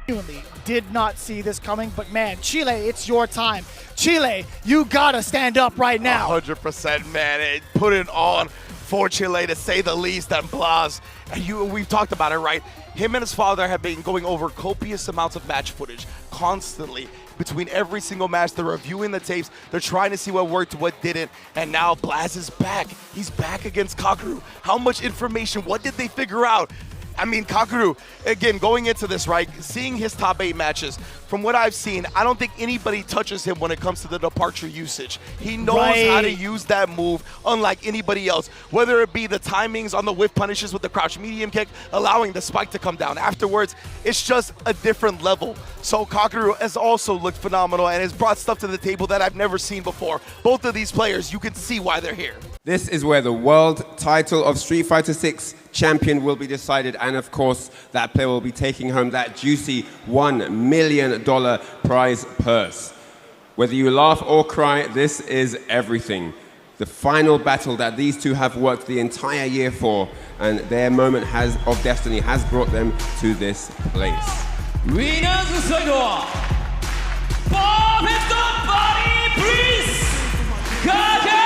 genuinely did not see this coming, but man, Chile, it's your time. Chile, you gotta stand up right now. 100%, man. It put it on for Chile, to say the least. And Blaz, we've talked about it, right? Him and his father have been going over copious amounts of match footage constantly. Between every single match, they're reviewing the tapes, they're trying to see what worked, what didn't, and now Blaz is back. He's back against Kakeru. How much information, what did they figure out? I mean, Kakeru, again, going into this, right, seeing his top 8 matches, from what I've seen, I don't think anybody touches him when it comes to the departure usage. He knows how to use that move unlike anybody else, whether it be the timings on the whiff punishes with the crouch medium kick, allowing the spike to come down afterwards. It's just a different level. So Kakeru has also looked phenomenal and has brought stuff to the table that I've never seen before. Both of these players, you can see why they're here. This is where the world title of Street Fighter VI champion will be decided, and of course, that player will be taking home that juicy $1 million prize purse. Whether you laugh or cry, this is everything. The final battle that these two have worked the entire year for, and their moment of destiny has brought them to this place. Winners side, perfect body, please, Kakeru!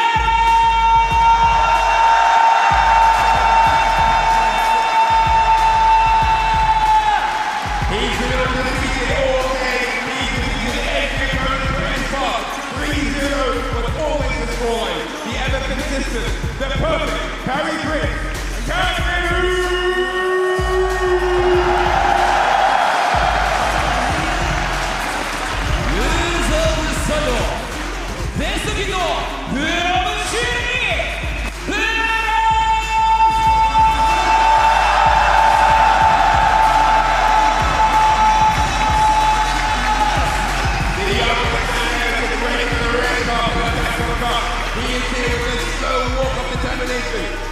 The perfect parry grip, Kakeru! Loser side, best kidのフロムシ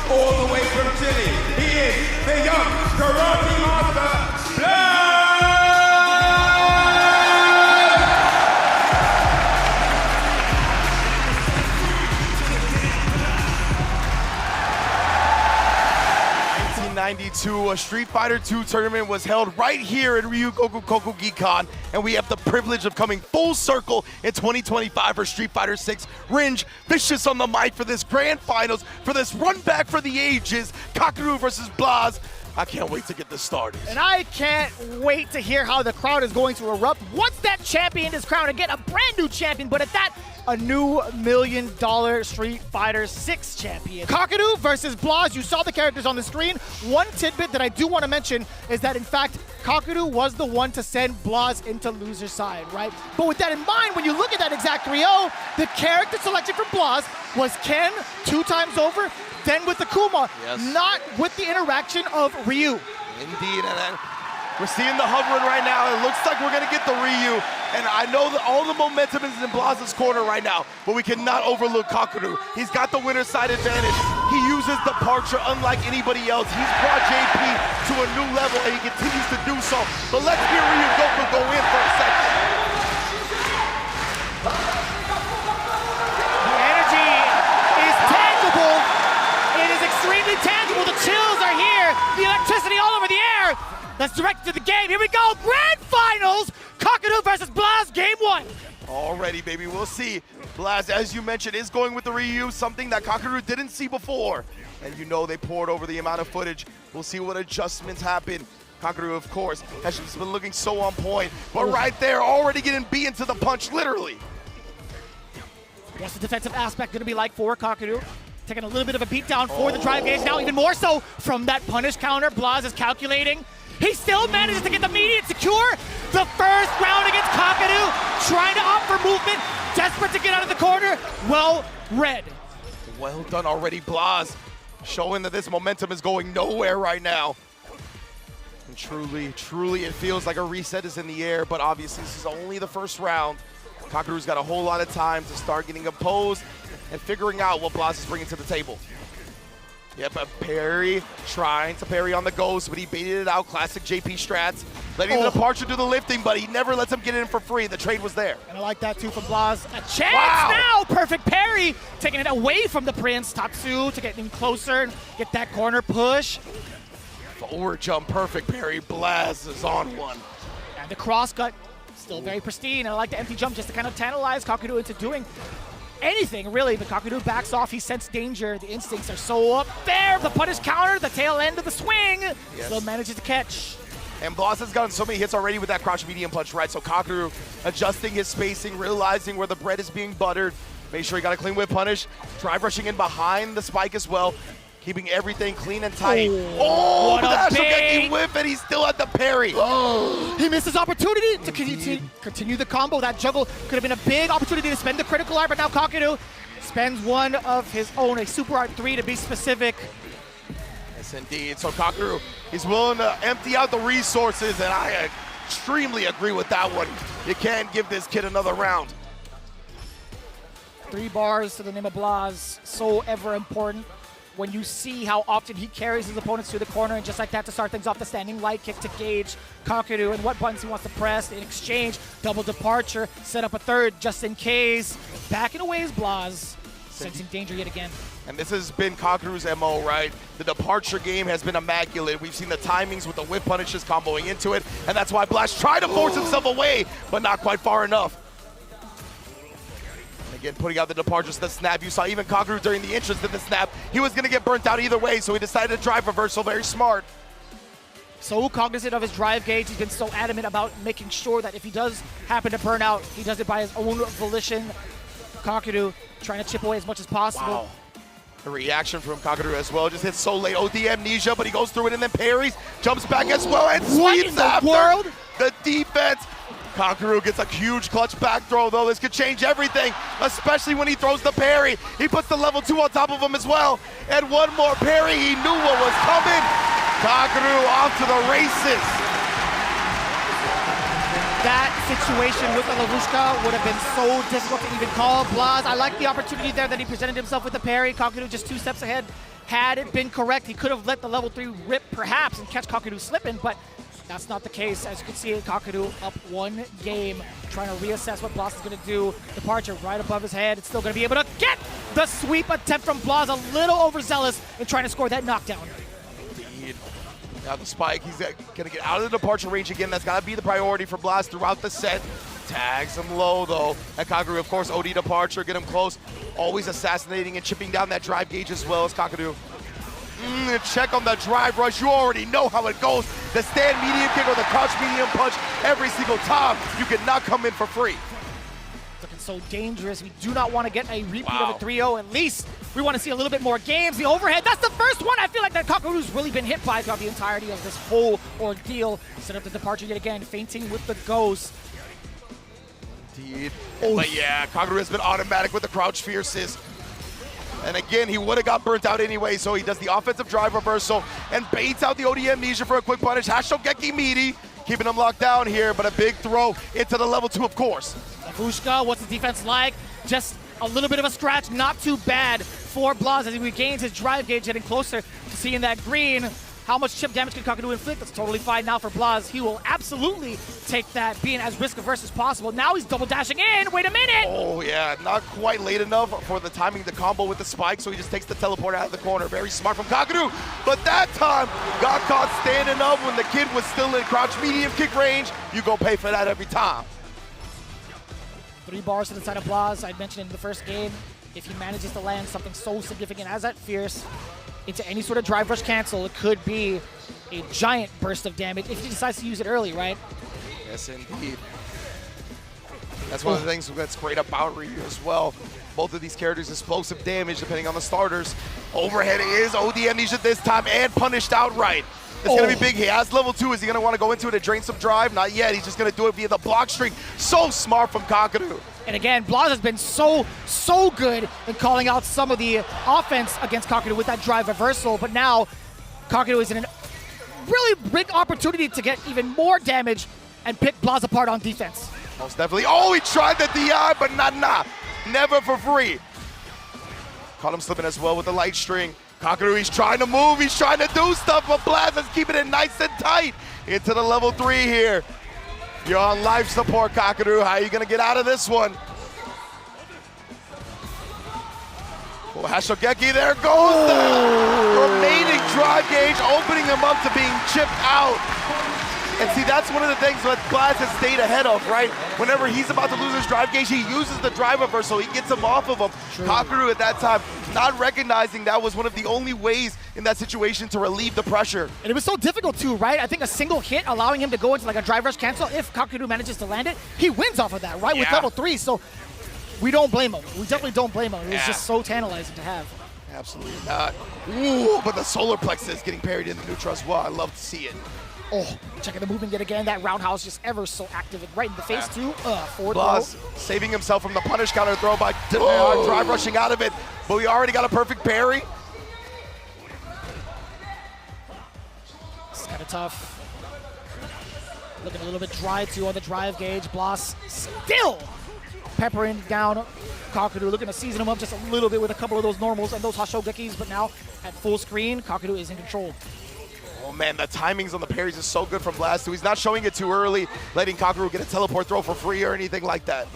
all the way from Chile, he is the young karate master, Blaz! '92, a Street Fighter II tournament was held right here in Ryogoku Kokugikan, and we have the privilege of coming full circle in 2025 for Street Fighter VI. Ringe, vicious on the mic for this grand finals, for this run back for the ages, Kakeru versus Blaz. I can't wait to get this started. And I can't wait to hear how the crowd is going to erupt once that champion is crowned and get a brand new champion, but at that, a new $1 million Street Fighter VI champion. Kakeru versus Blaz, you saw the characters on the screen. One tidbit that I do want to mention is that in fact, Kakeru was the one to send Blaz into loser side, right? But with that in mind, when you look at that exact 3-0, the character selection for Blaz was Ken 2 times over, then with the Kuma, not with the interaction of Ryu. Indeed, and then we're seeing the hovering right now. It looks like we're gonna get the Ryu, and I know that all the momentum is in Blaz's corner right now, but we cannot overlook Kakeru. He's got the winner's side advantage. He uses departure unlike anybody else. He's brought JP to a new level, and he continues to do so. But let's hear Ryogoku go in for a second. The energy is tangible. It is extremely tangible. The chills are here. The electricity all over the air. That's directed to the game. Here we go. Grand finals. Kakeru versus Blaz, game 1. Already, baby, we'll see. Blaz, as you mentioned, is going with the Ryu, something that Kakeru didn't see before. And you know they poured over the amount of footage. We'll see what adjustments happen. Kakeru, of course, has just been looking so on point. But right there, already getting beaten to the punch, literally. What's the defensive aspect going to be like for Kakeru? Taking a little bit of a beatdown for the drive gauge. Now even more so from that punish counter. Blaz is calculating. He still manages to get the immediate secure. The first round against Kakeru, trying to opt for movement, desperate to get out of the corner. Well read. Well done already, Blaz. Showing that this momentum is going nowhere right now. And truly, it feels like a reset is in the air, but obviously this is only the first round. Kakeru's got a whole lot of time to start getting opposed and figuring out what Blaz is bringing to the table. Yep, a parry, trying to parry on the ghost, but he baited it out. Classic JP strats. Letting the departure do the lifting, but he never lets him get in for free. The trade was there. And I like that too from Blaz. A chance now! Perfect parry! Taking it away from the Prince. Tatsu to get him closer and get that corner push. Forward jump, perfect parry. Blaz is on one. And the cross cut, still very pristine. I like the empty jump just to kind of tantalize Kakeru into doing anything, really. But Kakeru backs off. He sensed danger. The instincts are so up there. The punish counter, the tail end of the swing. Yes. Still manages to catch. And Blaz has gotten so many hits already with that crouch medium punch, right? So Kakeru adjusting his spacing, realizing where the bread is being buttered. Make sure he got a clean whip punish. Drive rushing in behind the spike as well. Keeping everything clean and tight. What a But big whip, and he's still at the parry. He missed his opportunity to continue the combo. That juggle could have been a big opportunity to spend the critical art, but now Kakeru spends one of his own, a Super Art 3 to be specific. Yes, indeed. So Kakeru, he's willing to empty out the resources, and I extremely agree with that one. You can't give this kid another round. 3 bars to the name of Blaz, so ever important. When you see how often he carries his opponents to the corner, and just like that to start things off, the standing light kick to gauge Kakeru and what buttons he wants to press. In exchange, double departure, set up a third just in case. Backing away is Blaz, sensing danger yet again. And this has been Kakeru's MO, right? The departure game has been immaculate. We've seen the timings with the whip punishes comboing into it, and that's why Blaz tried to force himself away, but not quite far enough. Again, putting out the departures, the snap. You saw even Kakeru during the entrance to the snap. He was going to get burnt out either way, so he decided to drive reversal. Very smart. So cognizant of his drive gauge. He's been so adamant about making sure that if he does happen to burn out, he does it by his own volition. Kakeru trying to chip away as much as possible. Wow. The reaction from Kakeru as well. Just hits so late. OD amnesia, but he goes through it and then parries. Jumps back as well and sweeps after. World? The defense. Kakeru gets a huge clutch back throw, though. This could change everything, especially when he throws the parry. He puts the level 2 on top of him as well. And one more parry. He knew what was coming. Kakeru off to the races. That situation with the Lavushka would have been so difficult to even call. Blaz, I like the opportunity there that he presented himself with the parry. Kakeru just 2 steps ahead. Had it been correct, he could have let the level 3 rip perhaps and catch Kakeru slipping, but that's not the case. As you can see, Kakeru up 1 game, trying to reassess what Blaz is going to do. Departure right above his head. It's still going to be able to get the sweep attempt from Blaz. A little overzealous in trying to score that knockdown. Indeed. Now the spike, he's going to get out of the departure range again. That's got to be the priority for Blaz throughout the set. Tags him low, though. And Kakeru, of course, OD departure, get him close. Always assassinating and chipping down that drive gauge as well as Kakeru. Check on the drive rush. You already know how it goes. The stand medium kick or the crouch medium punch every single time. You cannot come in for free. Looking so dangerous. We do not want to get a repeat of a 3-0. At least we want to see a little bit more games. The overhead, that's the first one I feel like that Kakeru's really been hit by throughout the entirety of this whole ordeal. Set up the departure yet again, fainting with the ghost. Indeed. But yeah, Kakeru has been automatic with the crouch fierces. And again, he would have got burnt out anyway, so he does the offensive drive reversal and baits out the OD amnesia for a quick punish. Hashogeki meaty, keeping him locked down here, but a big throw into the level 2, of course. Lavushka, what's the defense like? Just a little bit of a scratch, not too bad for Blaz as he regains his drive gauge, getting closer to seeing that green. How much chip damage can Kakeru inflict? That's totally fine now for Blaz. He will absolutely take that, being as risk-averse as possible. Now he's double dashing in. Wait a minute! Oh, yeah, not quite late enough for the timing to combo with the spike, so he just takes the teleport out of the corner. Very smart from Kakeru, but that time got caught standing up when the kid was still in crouch medium kick range. You go pay for that every time. 3 bars to the side of Blaz. I mentioned in the first game, if he manages to land something so significant as that fierce into any sort of drive rush cancel, it could be a giant burst of damage if he decides to use it early, right? Yes, indeed. That's one of the things that's great about Ryu as well. Both of these characters, explosive damage depending on the starters. Overhead is OD amnesia this time and punished outright. It's going to be big. He has level 2. Is he going to want to go into it and drain some drive? Not yet. He's just going to do it via the block streak. So smart from Kakeru. And again, Blaz has been so good in calling out some of the offense against Kakeru with that drive reversal, but now Kakeru is in a really big opportunity to get even more damage and pick Blaz apart on defense. Most definitely. Oh, he tried the DI, but nah. Never for free. Caught him slipping as well with the light string. Kakeru, he's trying to move, he's trying to do stuff, but Blaz is keeping it nice and tight into the level 3 here. You're on life support, Kakeru. How are you gonna get out of this one? Oh, Hashogeki, there goes the remaining drive gauge, opening him up to being chipped out. And see, that's one of the things that Blaz has stayed ahead of, right? Whenever he's about to lose his drive gauge, he uses the drive reversal. He gets him off of him. True. Kakeru at that time, not recognizing that was one of the only ways in that situation to relieve the pressure. And it was so difficult too, right? I think a single hit allowing him to go into like a drive rush cancel, if Kakeru manages to land it, he wins off of that, right? With Yeah. level 3, so we don't blame him. We definitely don't blame him. It was Yeah. just so tantalizing to have. Absolutely not. Ooh, but the solar plexus getting parried in the neutral as well. I love to see it. Oh, checking the movement yet again. That roundhouse just ever so active and right in the face too. Forward Blaz throw. saving himself from the punish counter throw by drive rushing out of it, but we already got a perfect parry. It's kind of tough. Looking a little bit dry too on the drive gauge. Blaz still peppering down Kakeru, looking to season him up just a little bit with a couple of those normals and those Hashogekis, but now at full screen, Kakeru is in control. Oh man, the timings on the parries is so good from Blaz too. He's not showing it too early, letting Kakeru get a teleport throw for free or anything like that.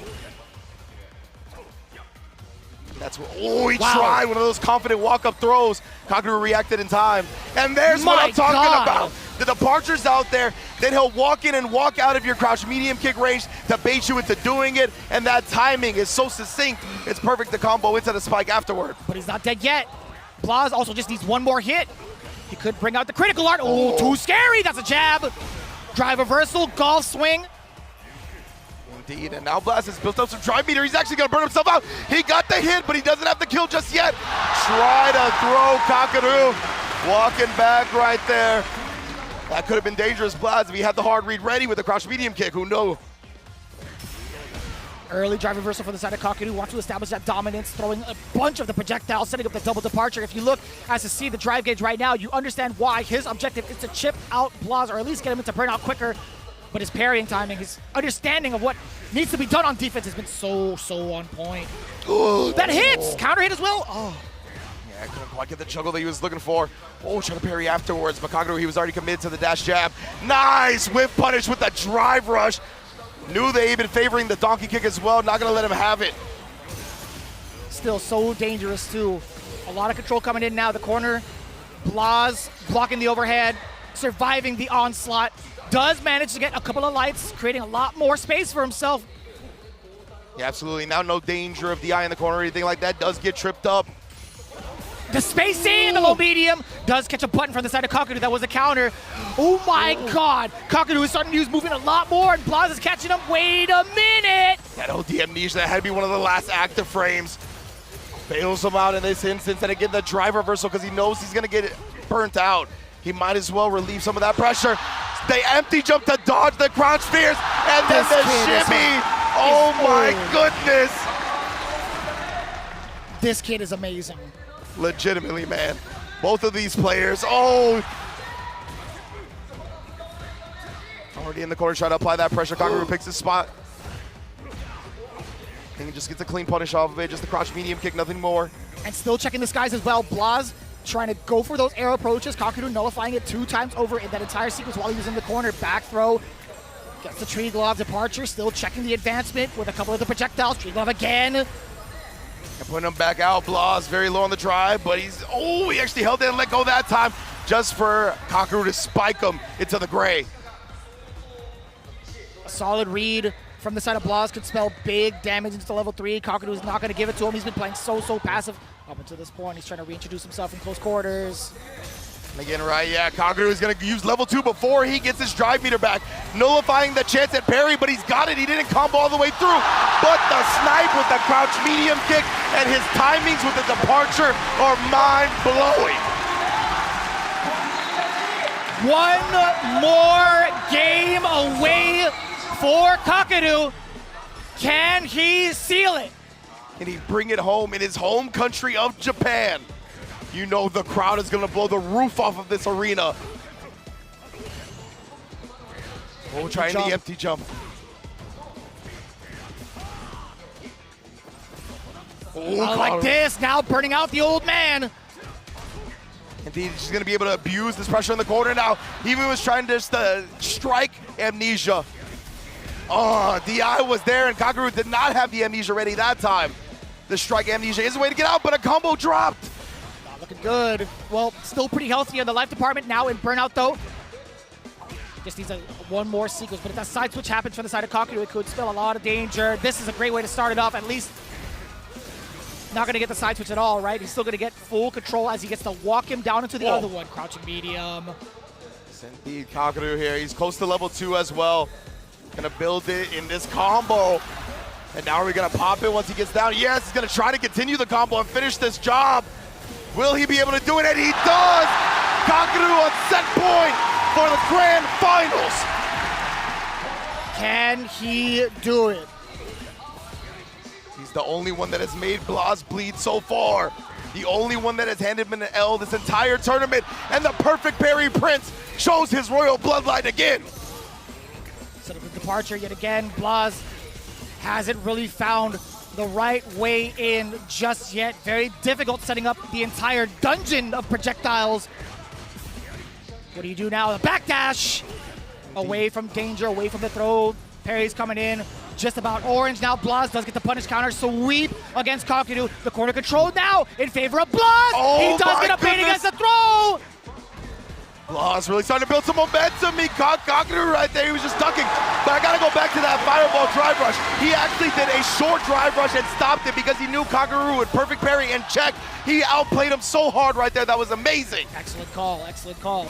That's what, he tried one of those confident walk-up throws. Kakeru reacted in time. And there's what I'm talking about. The departures out there, then he'll walk in and walk out of your crouch medium kick range to bait you into doing it, and that timing is so succinct, it's perfect to combo into the spike afterward. But he's not dead yet. Blaz also just needs one more hit. He could bring out the critical art. Oh, too scary. That's a jab. Drive reversal, golf swing. Indeed, and now Blaz has built up some drive meter. He's actually gonna burn himself out. He got the hit, but he doesn't have the kill just yet. Try to throw Kakeru. Walking back right there. That could have been dangerous, Blaz, if he had the hard read ready with the crouch medium kick. Who knows? Early drive reversal for the side of Kakeru. Wants to establish that dominance, throwing a bunch of the projectiles, setting up the double departure. If you look as to see the drive gauge right now, you understand why his objective is to chip out Blaz, or at least get him into burnout quicker. But his parrying timing, his understanding of what needs to be done on defense has been so on point. Ooh, that hits! Counter hit as well. Oh. Yeah, couldn't quite get the juggle that he was looking for. Oh, trying to parry afterwards, but Kakeru, he was already committed to the dash jab. Nice whip punish with the drive rush. Knew they had been favoring the donkey kick as well. Not gonna let him have it. Still so dangerous too. A lot of control coming in now. The corner. Blaz blocking the overhead, surviving the onslaught. Does manage to get a couple of lights, creating a lot more space for himself. Yeah, absolutely. Now no danger of DI in the corner or anything like that. Does get tripped up. The spacing in the low medium does catch a button from the side of Kakeru. That was a counter. Oh my God. Kakeru is starting to use movement a lot more, and Blaz is catching him. Wait a minute. That OD amnesia, that had to be one of the last active frames. Bails him out in this instance, and again the drive reversal because he knows he's gonna get burnt out. He might as well relieve some of that pressure. They empty jump to dodge the crouch spears, and then the shimmy. Oh my goodness. This kid is amazing. Legitimately, man. Both of these players, oh. Already in the corner, trying to apply that pressure. Kakeru picks his spot. And he just gets a clean punish off of it. Just the crouch medium kick, nothing more. And still checking the skies as well. Blaz trying to go for those air approaches. Kakeru nullifying it 2 times over in that entire sequence while he was in the corner. Back throw. Gets the tree glove departure. Still checking the advancement with a couple of the projectiles. Tree glove again. And putting him back out. Blaz very low on the drive, but he actually held it and let go that time just for Kakeru to spike him into the gray. A solid read from the side of Blaz could spell big damage into level 3. Kakeru is not going to give it to him. He's been playing so passive up until this point. He's trying to reintroduce himself in close quarters. And again, right, yeah, Kakeru is going to use level 2 before he gets his drive meter back, nullifying the chance at parry, but he's got it. He didn't combo all the way through, but the snipe with the crouch medium kick and his timings with the departure are mind-blowing. One more game away for Kakeru. Can he seal it? Can he bring it home in his home country of Japan? You know the crowd is going to blow the roof off of this arena. Oh, trying the empty jump. Oh, like this, now burning out the old man. Indeed, she's going to be able to abuse this pressure in the corner now. He even was trying to just strike amnesia. Oh, DI was there, and Kakeru did not have the amnesia ready that time. The strike amnesia is a way to get out, but a combo dropped. Not looking good. Well, still pretty healthy in the life department now in burnout, though. Just needs one more sequence. But if that side switch happens from the side of Kakeru, it could spell a lot of danger. This is a great way to start it off. At least not going to get the side switch at all, right? He's still going to get full control as he gets to walk him down into the other one. Crouching medium. Yes, indeed, Kakeru here. He's close to level 2 as well. Gonna build it in this combo. And now we're gonna pop it once he gets down. Yes, he's gonna try to continue the combo and finish this job. Will he be able to do it? And he does! Kakeru on set point for the grand finals. Can he do it? He's the only one that has made Blaz bleed so far. The only one that has handed him an L this entire tournament. And the perfect parry prince shows his royal bloodline again. Sort of a departure yet again. Blaz hasn't really found the right way in just yet. Very difficult setting up the entire dungeon of projectiles. What do you do now? The backdash! Away from danger, away from the throw. Parry's coming in. Just about orange. Now Blaz does get the punish counter. Sweep against Kakeru. The corner control now in favor of Blaz. Oh, he does get a bait against the throw. Blaz really starting to build some momentum. He caught Kakeru right there. He was just ducking. But I gotta go back to that fireball drive rush. He actually did a short drive rush and stopped it because he knew Kakeru would perfect parry and check. He outplayed him so hard right there. That was amazing. Excellent call, excellent call.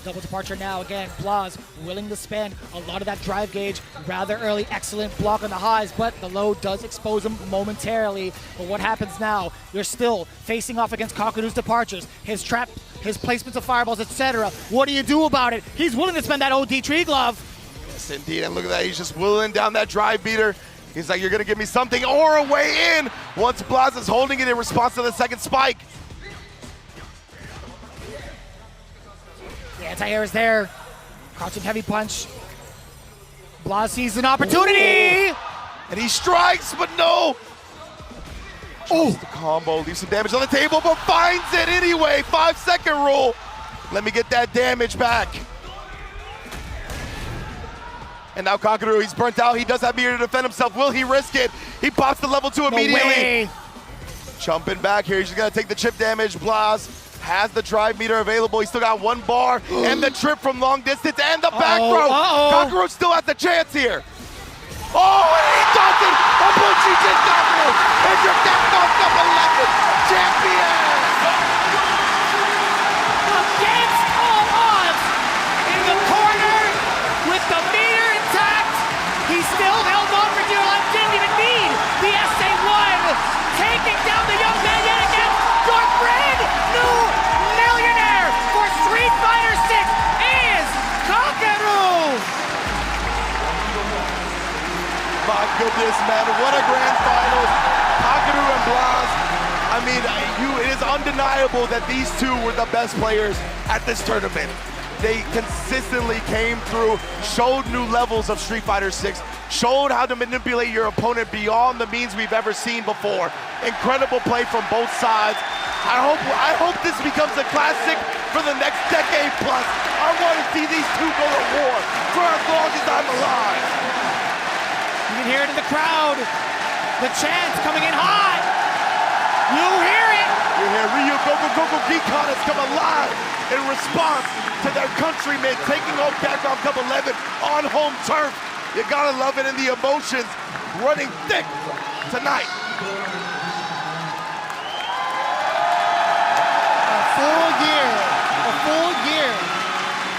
Double departure now again. Blaz willing to spend a lot of that drive gauge rather early. Excellent block on the highs, but the low does expose him momentarily. But what happens now? You're still facing off against Kakeru's departures, his trap, his placements of fireballs, etc. What do you do about it? He's willing to spend that OD tree glove. Yes, indeed. And look at that. He's just willing down that drive beater. He's like, you're going to give me something or a way in once Blaz is holding it in response to the second spike. The anti-air is there. Crouching heavy punch. Blaz sees an opportunity! And he strikes, but no. Oh, the combo leaves some damage on the table, but finds it anyway. 5-second rule. Let me get that damage back. And now Kakeru, he's burnt out. He does have meter to defend himself. Will he risk it? He pops to level 2 immediately. No way. Jumping back here. He's just gonna take the chip damage. Blaz has the drive meter available. He's still got one bar and the trip from long distance and the back throw. Kakeru still has the chance here. Oh, and he does it! Abuchi Jindaku is your Capcom Cup 11 champion! Against all odds, in the corner with the meter intact, he still held on for dear life. Didn't even need the SA1, taking down the young man yet again. Your brand new millionaire for Street Fighter 6 is Kakeru. My goodness, man, what a grand finals. Kakeru and Blaz. I mean, it is undeniable that these two were the best players at this tournament. They consistently came through, showed new levels of Street Fighter 6, showed how to manipulate your opponent beyond the means we've ever seen before. Incredible play from both sides. I hope this becomes a classic for the next decade plus. I want to see these two go to war for as long as I'm alive. You can hear it in the crowd. The chants coming in hot. You hear it. You hear Ryogoku Kokugikan has come alive in response to their countrymen taking home Capcom Cup 11 on home turf. You gotta love it, and the emotions running thick tonight. A full year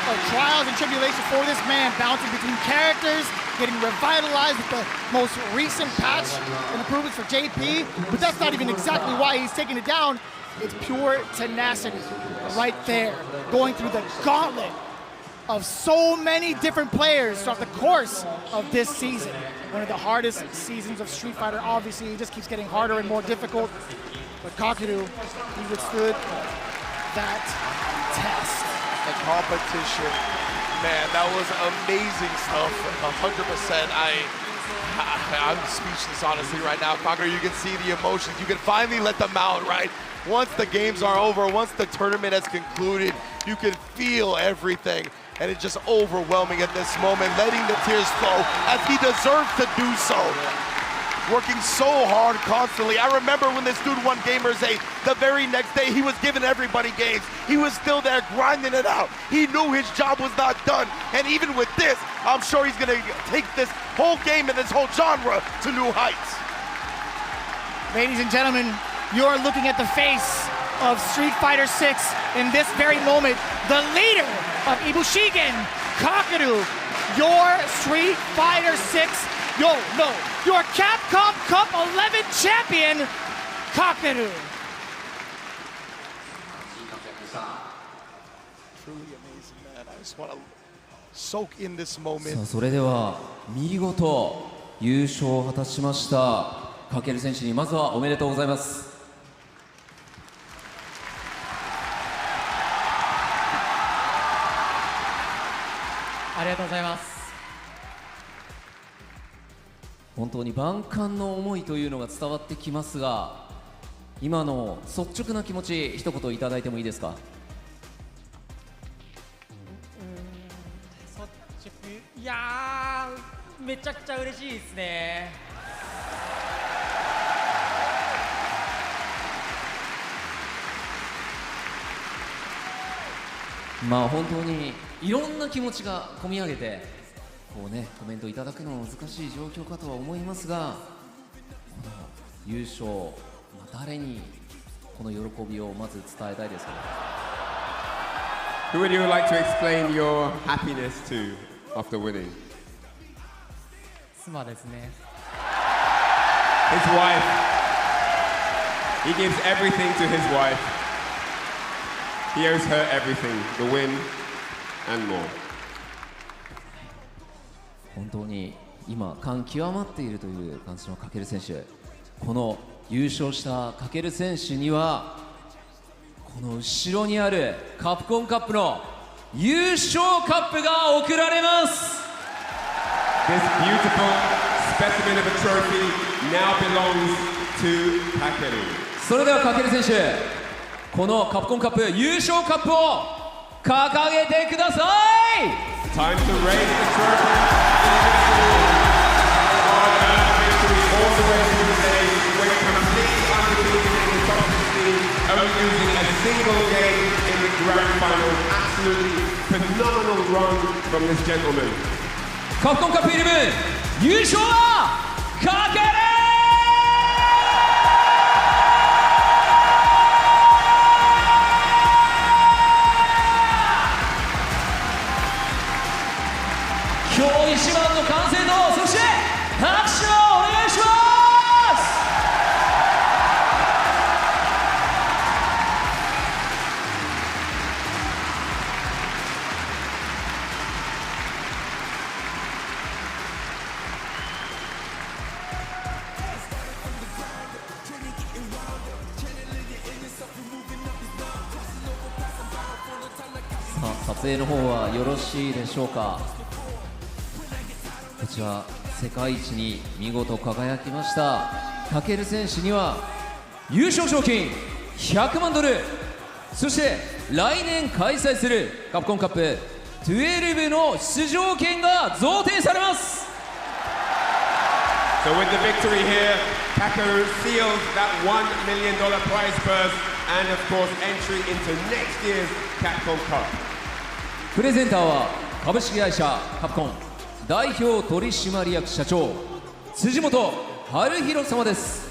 of trials and tribulations for this man, bouncing between characters, getting revitalized with the most recent patch and improvements for JP, but that's not even exactly why he's taking it down. It's pure tenacity right there, going through the gauntlet of so many different players throughout the course of this season. One of the hardest seasons of Street Fighter, obviously. It just keeps getting harder and more difficult. But Kakeru, he withstood that test. The competition, man, that was amazing stuff. 100%. I'm speechless, honestly, right now. Kakeru, you can see the emotions. You can finally let them out, right? Once the games are over, once the tournament has concluded, you can feel everything. And it's just overwhelming at this moment, letting the tears flow as he deserves to do so. working so hard constantly. I remember when this dude won Gamers 8, the very next day he was giving everybody games. He was still there grinding it out. He knew his job was not done. And even with this, I'm sure he's gonna take this whole game and this whole genre to new heights. Ladies and gentlemen, you're looking at the face of Street Fighter 6 in this very moment. The leader of Ibushigen, Kakeru, your Street Fighter 6, your Capcom Cup 11 champion, Kakeru. Truly amazing, man. I just want to soak in this moment. さあそれでは見事優勝を果たしましたカケル選手にまずはおめでとうございます。ありがとうございます。本当に万感の思いというのが伝わってきますが、今の率直な気持ち一言いただいてもいいですか。率直、いやーめちゃくちゃ嬉しいですね。まあ本当にいろんな気持ちが込み上げてこうねコメントいただくのも難しい状況かとは思いますが、この優勝、誰にこの喜びをまず伝えたいですか。 Who would you like to explain your happiness to after winning? 妻ですね。 His wife. He gives everything to his wife. He owes her everything, the win and more. 本当に今感極まっているという感じのカケル選手、この優勝したカケル選手にはこの後ろにあるカプコンカップの優勝カップが贈られます。 This beautiful specimen of a trophy now belongs to Kakeru. それではカケル選手、このカプコンカップ優勝カップを掲げてください。 Time to raise the trophy. Victory all the way to the day. We're completely undefeated in the top 16, only losing a single game in the grand final. Absolutely phenomenal run from this gentleman. カプコンカップ11優勝はカケル。今日一番の完成度、そして拍手をお願いします。さあ、撮影の方はよろしいでしょうか。こちら世界一に見事輝きましたカケル選手には優勝賞金100万ドル、そして来年開催するカプコンカップ12の出場権が贈呈されます。 So with the victory here, Kakeru seals that $1 million prize purse and of course entry into next year's Capcom Cup. プレゼンターは株式会社カプコン代表取締役社長辻本春弘様です。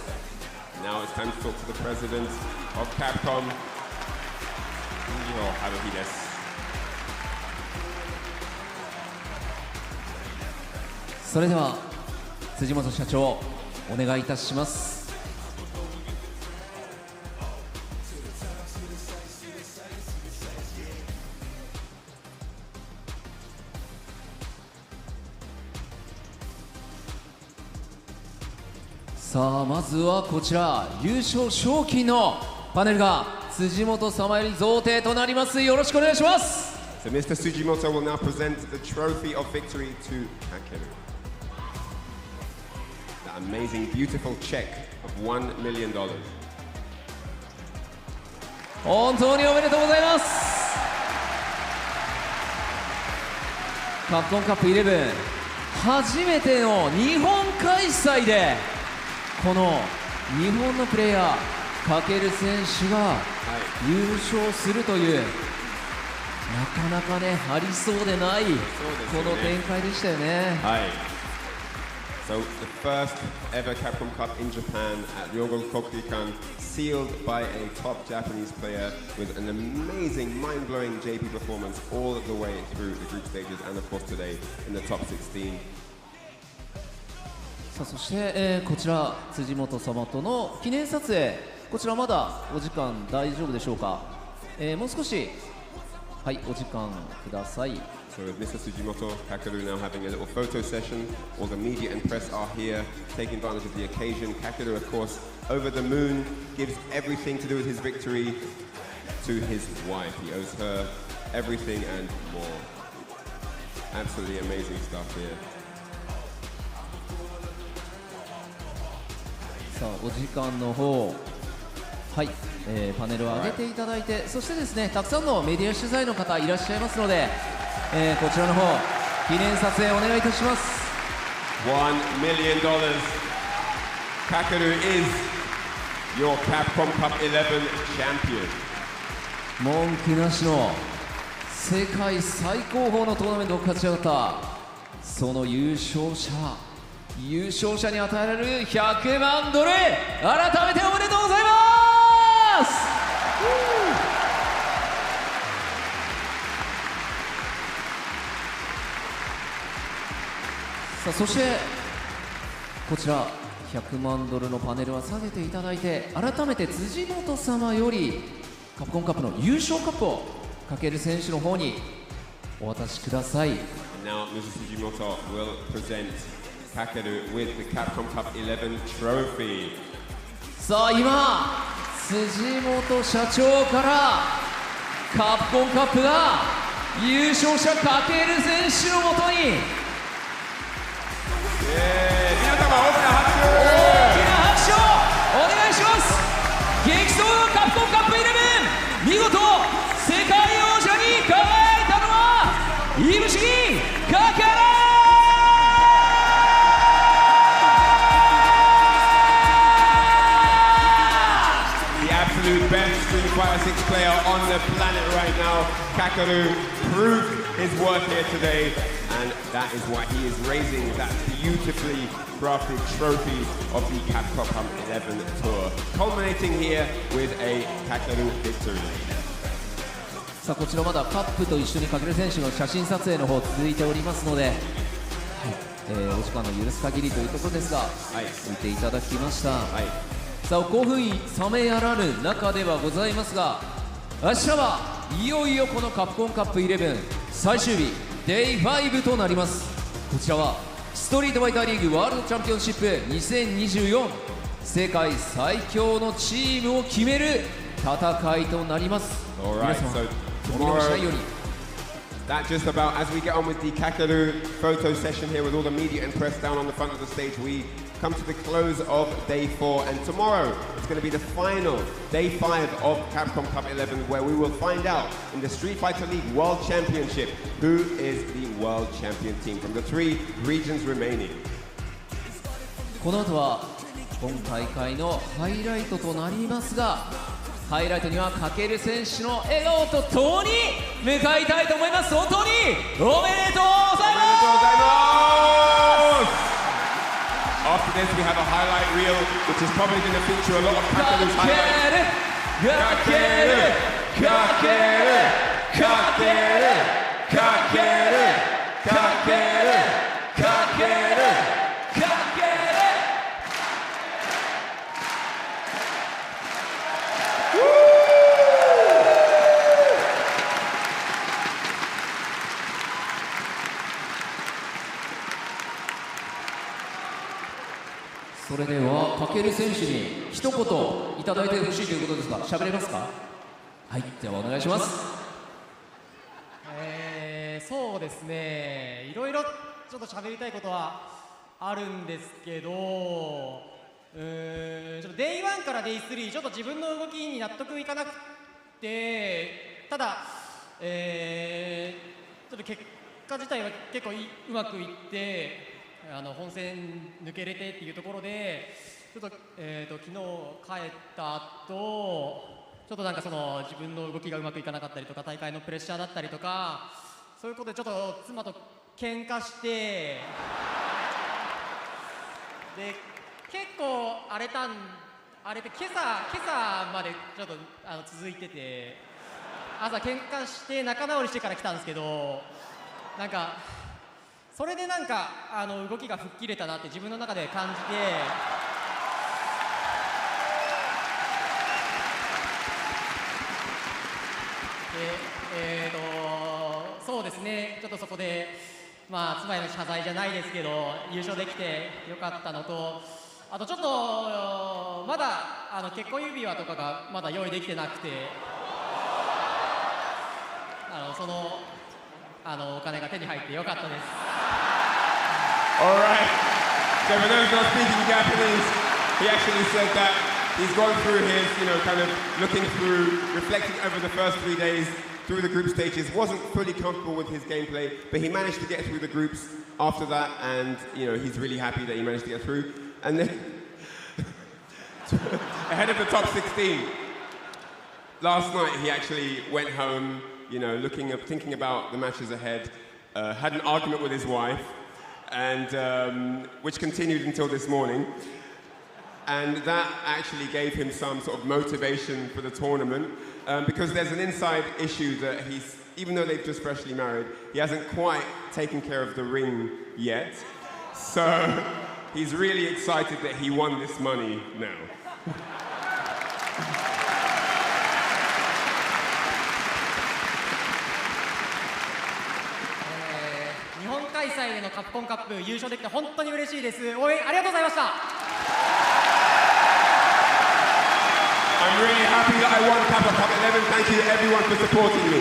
Now it's time to talk to the president of Capcom, Fumio Haruhi です。それでは辻本社長お願いいたします。さあまずはこちら優勝賞金のパネルが辻本様より贈呈となります。よろしくお願いします。 So Mr. Tsujimoto will now present the trophy of victory to Kakeru. That amazing, beautiful check of $1 million. 本当におめでとうございます。カプコンカップ11初めての日本開催でこの日本のプレイヤーカケル選手が優勝するという、なかなかねありそうでないこの展開でしたよね。So the first ever Capcom Cup in Japan at Ryogoku Kokugikan, sealed by a top Japanese player with an amazing, mind-blowing JP performance all the way through the group stages and of course today in the top 16. さあそして、こちら辻本様との記念撮影、こちらまだお時間大丈夫でしょうか。もう少しはいお時間ください。So with Mr. Tsujimoto, Kakeru now having a little photo session. All the media and press are here, taking advantage of the occasion. Kakeru, of course, over the moon, gives everything to do with his victory to his wife. He owes her everything and more. Absolutely amazing stuff here. さあお時間の方、はい、パネルを上げていただいて、そしてですねたくさんのメディア取材の方いらっしゃいますので、こちらの方記念撮影お願いいたします。$1 million. Kakeru is your Capcom Cup 11 champion. 文句なしの世界最高峰のトーナメントを勝ち上がったその優勝者に与えられる$100万、改めておめでとうございます。さあそしてこちら$100万のパネルは下げていただいて、改めて辻本様よりカプコンカップの優勝カップをかける選手の方にお渡しください。 Now Mr. Tsujimoto will present Kakeru with the Capcom Cup 11 trophy. さあ今辻本社長からカプコンカップが優勝者かける選手のもとに皆様大きな拍手をお願いします。激走カプコンカップ11、見事世界王者に輝いたのはいぶし銀かける。Absolute best Street Fighter 6 player on the planet right now. Kakeru proved his worth here today, and that is why he is raising that beautifully crafted trophy of the Capcom Cup 11 tour, culminating here with a Kakeru victory. さあこちらまだカップと一緒にかける選手の写真撮影の方続いておりますので、はい、お時間の許す限りというところですが、見ていただきました。さあ興奮冷めやらぬ中ではございますが、明日はいよいよこのカプコンカップ11最終日 Day5 となります。こちらはストリートファイターリーグワールドチャンピオンシップ2024、世界最強のチームを決める戦いとなります。皆様お見逃しないように。That just about, as we get on with the Kakeru photo session here with all the media and press down on the front of the stage, we come to the close of day 4, and tomorrow it's going to be the final, day 5 of Capcom Cup 11, where we will find out in the Street Fighter League World Championship who is the world champion team from the 3 regions remaining. この後は今大会のハイライトとなりますが、ハイライトにはかける選手の笑顔とともに向かいたいと思います。本当におめでとうございます。 After this we have a highlight reel which is probably going to feature a lot of Kakeru's highlights. Kakeru, Kakeru, Kakeru, Kakeru, Kakeru, Kakeru, Kakeru. それではかける選手に一言いただいてほしいということですが、喋れますか。はい、ではお願いします。そうですね、いろいろちょっと喋りたいことはあるんですけど、ちょっと Day1 から Day3 ちょっと自分の動きに納得いかなくて、ただ、ちょっと結果自体は結構うまくいって、本戦抜けれてっていうところで、ちょっと、昨日帰った後、ちょっとなんかその自分の動きがうまくいかなかったりとか、大会のプレッシャーだったりとか、そういうことでちょっと妻と喧嘩して、で結構荒れて今朝までちょっと続いてて、朝喧嘩して仲直りしてから来たんですけど、なんかそれでなんか動きが吹っ切れたなって自分の中で感じて、そうですね、ちょっとそこでまあ妻への謝罪じゃないですけど優勝できてよかったのと、あとちょっとまだ結婚指輪とかがまだ用意できてなくて、そのお金が手に入ってよかったです。 Alright, so for those not speaking Japanese, he actually said that he's gone through his, kind of looking through, reflecting over the first 3 days through the group stages, wasn't fully comfortable with his gameplay, but he managed to get through the groups after that, and he's really happy that he managed to get through. And then, ahead of the top 16, last night he actually went home, thinking about the matches ahead, had an argument with his wife, and which continued until this morning. And that actually gave him some sort of motivation for the tournament, because there's an inside issue that even though they've just freshly married, he hasn't quite taken care of the ring yet. So he's really excited that he won this money now. 日本開催でのカプコンカップ優勝できて本当に嬉しいです。応援ありがとうございました。I'm really happy that I won Capcom Cup 11. Thank you everyone for supporting me.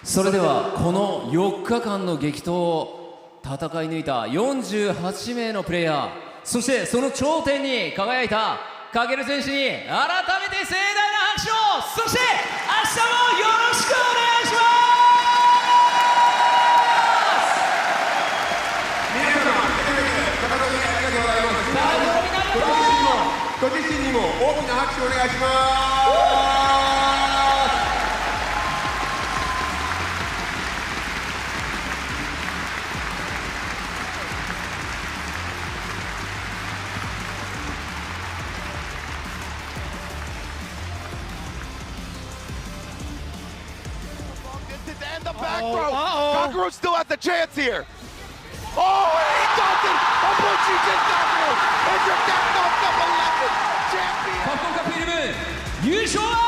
それではこの4日間の激闘を戦い抜いた48名のプレイヤー、そしてその頂点に輝いたカケル選手に改めて盛大な拍手を、そして明日もよろしくお願いします。皆様、誠にありがとうございます。ご自身にも大きな拍手をお願いします。And the back throw. Kakeru still has the chance here. Oh, and he does it. Abuchi did Kakeru. And your Capcom Cup 11 champion. Capcom Cup 11優勝は